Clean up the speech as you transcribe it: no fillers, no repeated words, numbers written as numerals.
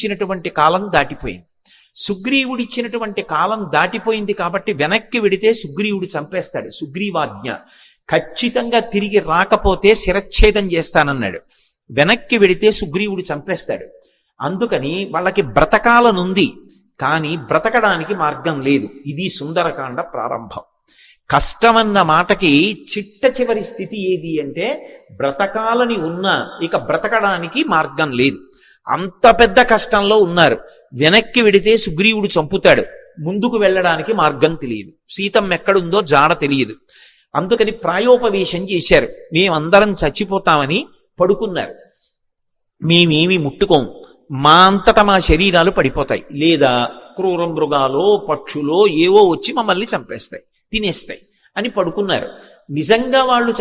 ఇచ్చినటువంటి కాలం దాటిపోయింది. సుగ్రీవుడిచ్చినటువంటి కాలం దాటిపోయింది కాబట్టి వెనక్కి వెడితే సుగ్రీవుడు చంపేస్తాడు. సుగ్రీవాజ్ఞ ఖచ్చితంగా తిరిగి రాకపోతే శిరచ్ఛేదం చేస్తానన్నాడు. వెనక్కి వెడితే సుగ్రీవుడు చంపేస్తాడు. అందుకని వాళ్ళకి బ్రతకాలనుంది, కానీ బ్రతకడానికి మార్గం లేదు. ఇది సుందరకాండ ప్రారంభం. కష్టమన్న మాటకి చిట్ట చివరి స్థితి ఏది అంటే బ్రతకాలని ఉన్నా ఇక బ్రతకడానికి మార్గం లేదు. అంత పెద్ద కష్టంలో ఉన్నారు. వెనక్కి వెడితే సుగ్రీవుడు చంపుతాడు. ముందుకు వెళ్ళడానికి మార్గం తెలియదు. సీతమ్మ ఎక్కడుందో జాడ తెలియదు. అందుకని ప్రాయోపవేశం చేశారు. మేమందరం చచ్చిపోతామని పడుకున్నారు. మేమేమి ముట్టుకోం, మా అంతటా మా శరీరాలు పడిపోతాయి, లేదా క్రూర మృగాలో పక్షులో ఏవో వచ్చి మమ్మల్ని చంపేస్తాయి, తినేస్తాయి అని పడుకున్నారు. నిజంగా వాళ్ళు